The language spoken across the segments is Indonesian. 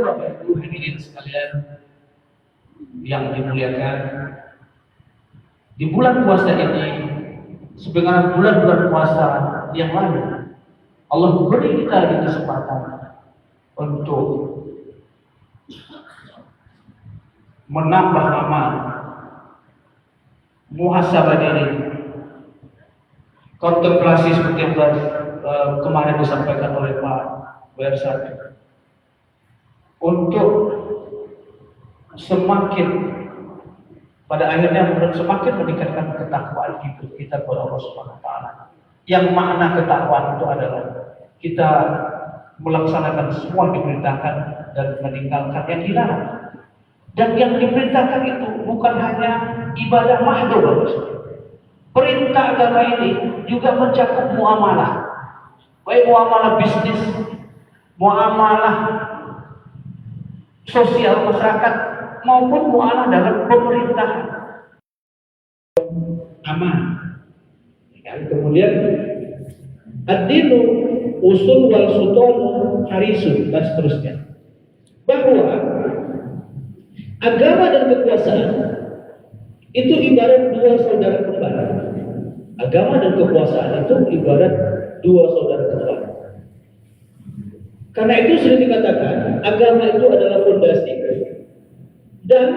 wabarakatuh, Bapak Ibu hadirin sekalian yang dimuliakan. Di bulan puasa ini, sebagaimana bulan-bulan puasa yang lalu, Allah beri kita lagi kesempatan untuk menambah amal, muhasabah diri, kontemplasi seperti yang kemarin disampaikan oleh Pak Bersat, untuk semakin pada akhirnya semakin meningkatkan ketakwaan kita kepada Allah Subhanahu wa taala. Yang makna ketakwaan itu adalah kita melaksanakan semua yang diperintahkan dan meninggalkan yang dilarang. Dan yang diperintahkan itu bukan hanya ibadah mahdoh. Perintah agama ini juga mencakup muamalah. Baik muamalah bisnis, muamalah sosial masyarakat, maupun muamalah dalam pemerintahan. Aman. Kemudian ad-dinu usul wal sultan harisun, dan seterusnya. Bahwa agama dan kekuasaan itu ibarat dua saudara kembar. Agama dan kekuasaan itu ibarat dua saudara kembar. Karena itu sudah dikatakan agama itu adalah fondasi dan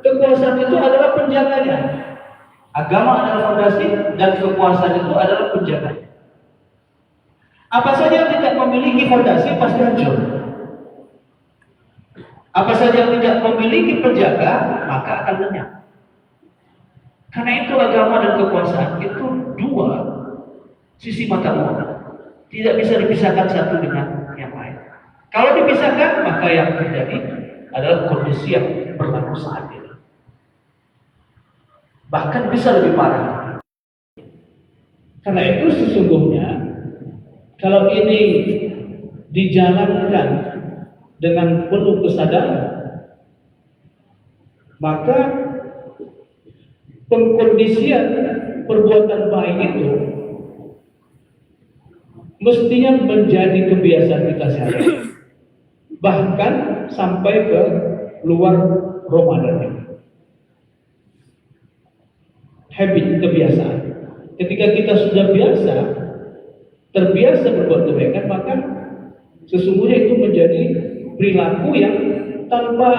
kekuasaan itu adalah penjaganya. Agama adalah fondasi dan kekuasaan itu adalah penjaganya. Apa saja yang tidak memiliki fondasi pasti hancur. Apa saja yang tidak memiliki penjaga maka akan lenyap. Karena itu agama dan kekuasaan itu dua sisi mata uang. Tidak bisa dipisahkan satu dengan yang lain. Kalau dipisahkan maka yang terjadi adalah kondisi yang berlaku saat ini. Bahkan bisa lebih parah. Karena itu sesungguhnya kalau ini dijalankan dengan penuh kesadaran, maka pengkondisian perbuatan baik itu mestinya menjadi kebiasaan kita sehari-hari, bahkan sampai ke luar Ramadan ini. Habit, kebiasaan. Ketika kita sudah terbiasa berbuat kebaikan, maka sesungguhnya itu menjadi perilaku yang tanpa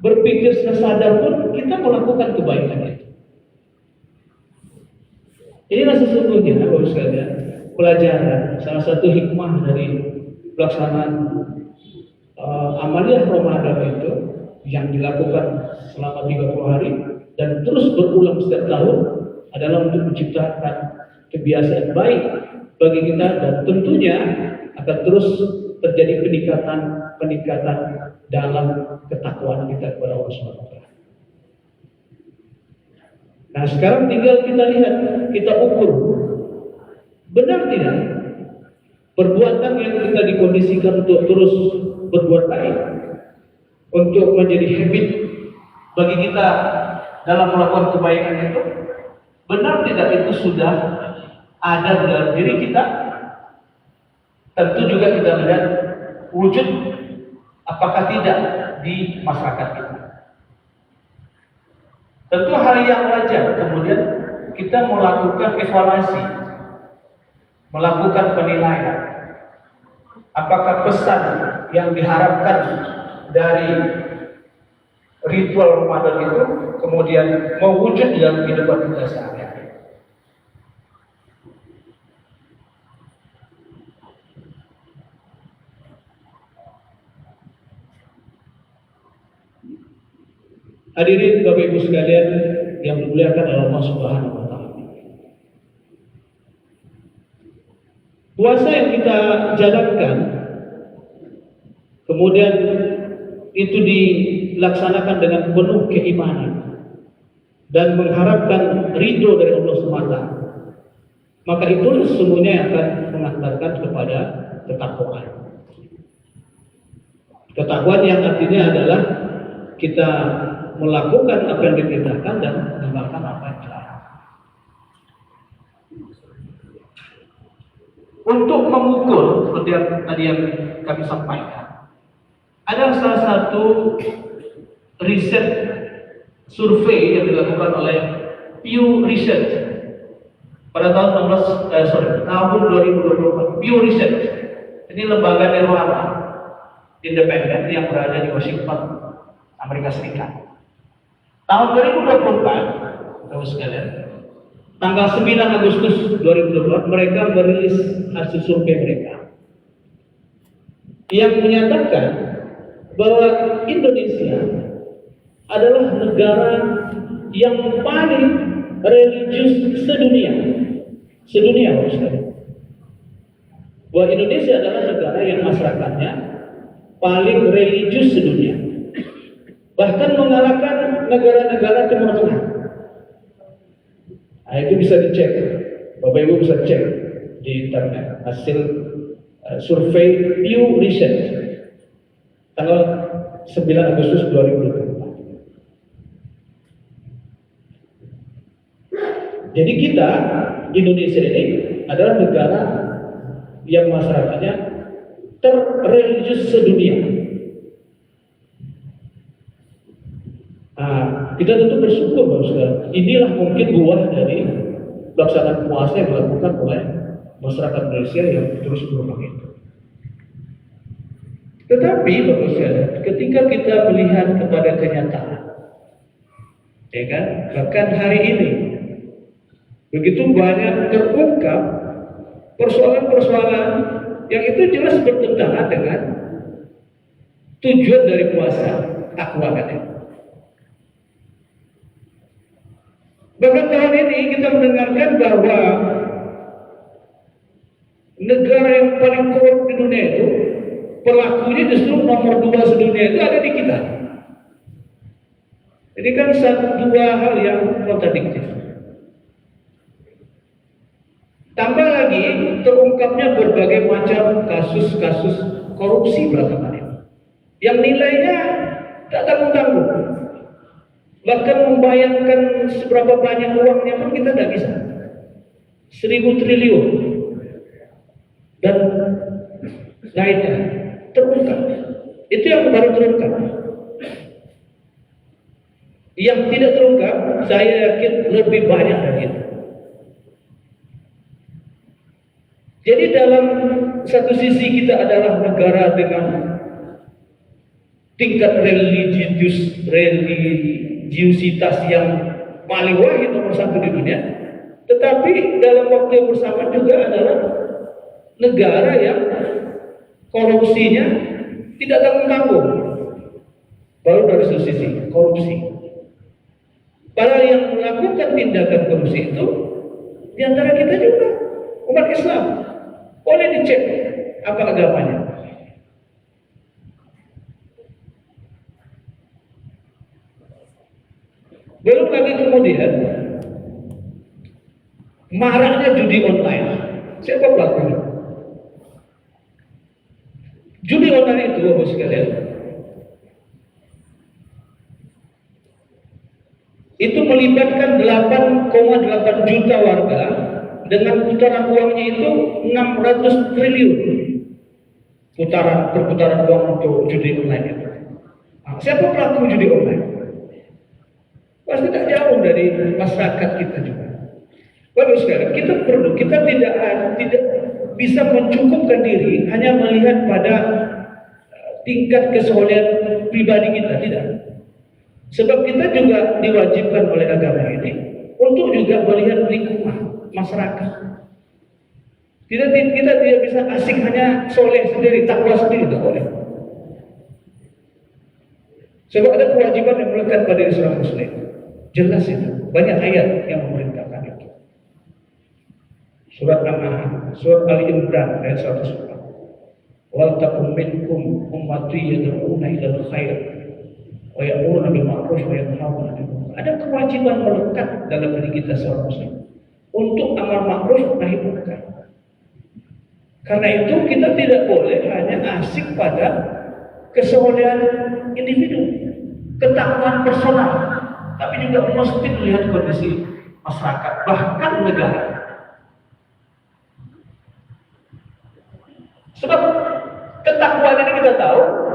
berpikir secara sadar pun kita melakukan kebaikan itu. Inilah sesungguhnya Bapak sekalian pelajaran, salah satu hikmah dari pelaksanaan amaliyah Ramadan itu yang dilakukan selama 30 hari dan terus berulang setiap tahun adalah untuk menciptakan kebiasaan baik bagi kita, dan tentunya akan terus terjadi peningkatan dalam ketakwaan kita kepada Allah Subhanahu wa taala. Nah, sekarang tinggal kita lihat, kita ukur benar tidak perbuatan yang kita dikondisikan untuk terus berbuat baik, untuk menjadi habit bagi kita dalam melakukan kebaikan itu, benar tidak itu sudah ada dalam diri kita? Tentu juga kita melihat wujud apakah tidak di masyarakat kita. Tentu hal yang wajar kemudian kita melakukan evaluasi, melakukan penilaian. Apakah pesan yang diharapkan dari ritual Ramadan itu kemudian mewujud dalam kehidupan kita sehari-hari. Hadirin Bapak Ibu sekalian yang dimuliakan oleh Allah Subhanahu wa taala. Puasa yang kita jalankan kemudian itu dilaksanakan dengan penuh keimanan dan mengharapkan ridho dari Allah SWT, maka itu sesungguhnya yang akan mengantarkan kepada ketakwaan. Ketakwaan yang artinya adalah kita melakukan apa yang diperintahkan dan meninggalkan apa yang dilarang. Untuk mengukur seperti yang tadi yang kami sampaikan, Ada salah satu riset survei yang dilakukan oleh Pew Research pada tahun 2024. Pew Research ini lembaga nirlaba independen yang berada di Washington, Amerika Serikat. Tahun 2024, Bapak sekalian, tanggal 9 Agustus 2024 mereka merilis hasil survei mereka yang menyatakan bahwa Indonesia adalah negara yang paling religius sedunia. Bapak sekalian. Bahwa Indonesia adalah negara yang masyarakatnya paling religius sedunia. Bahkan mengalahkan negara-negara Timur Tengah. Nah, itu bisa dicek, Bapak Ibu bisa cek di internet hasil survei Pew Research tanggal 9 Agustus 2024. Jadi kita Indonesia ini adalah negara yang masyarakatnya terreligius sedunia. Nah, kita tentu bersyukur Bapak Saudara. Inilah mungkin buah dari pelaksanaan puasa yang dilakukan oleh masyarakat Indonesia yang terus berkembang itu. Tetapi Bapak Saudara, ketika kita melihat kepada kenyataan, ya kan, bahkan hari ini begitu banyak terungkap persoalan-persoalan yang itu jelas bertentangan dengan tujuan dari puasa, takwa katanya. Bahkan tahun ini kita mendengarkan bahwa negara yang paling korup di dunia itu, pelakunya justru nomor 2 sedunia itu ada di kita. Ini kan dua hal yang kontradiktif. Tambah lagi terungkapnya berbagai macam kasus-kasus korupsi belakangan ini, yang nilainya tak tanggung-tanggung. Bahkan membayangkan seberapa banyak uangnya pun kita tidak bisa. 1.000 triliun dan lainnya terungkap. Itu yang baru terungkap. Yang tidak terungkap, saya yakin lebih banyak dari itu. Jadi dalam satu sisi kita adalah negara dengan tingkat religiusitas yang paling wahid nomor 1 di dunia, tetapi dalam waktu yang bersamaan juga adalah negara yang korupsinya tidak tanggung-tanggung. Baru dari satu sisi korupsi. Padahal yang melakukan tindakan korupsi itu di antara kita juga umat Islam. Boleh dicek apa agamanya. Belum lagi kemudian maraknya judi online. Siapa pelakunya? Judi online itu, Bapak sekalian, itu melibatkan 8,8 juta warga dengan putaran uangnya itu 600 triliun perputaran uang untuk judi online itu. Nah, siapa pelaku judi online? Pasti tidak jauh dari masyarakat kita juga. Bagus sekali. Kita tidak bisa mencukupkan diri hanya melihat pada tingkat kesolehan pribadi kita, tidak. Sebab kita juga diwajibkan oleh agama ini untuk juga melihat lingkungan masyarakat. Kita tidak bisa asik hanya soleh sendiri, takwa sendiri, tidak boleh. Sebab ada kewajiban yang melekat pada Islam Muslim. Jelas itu, banyak ayat yang memerintahkan itu. Surat An-Nahl, surat Ali Imran ayat 104. Wal takum minkum ummati yad'una ilal khair wa ya'muruna bil ma'ruf wa yanhauna 'anil munkar. Ada kewajiban melekat dalam diri kita seorang muslim untuk amar ma'ruf nahi munkar. Karena itu kita tidak boleh hanya asik pada kesolehan individu, ketakwaan personal, tapi juga mesti melihat kondisi masyarakat, bahkan negara. Sebab ketakwaan ini kita tahu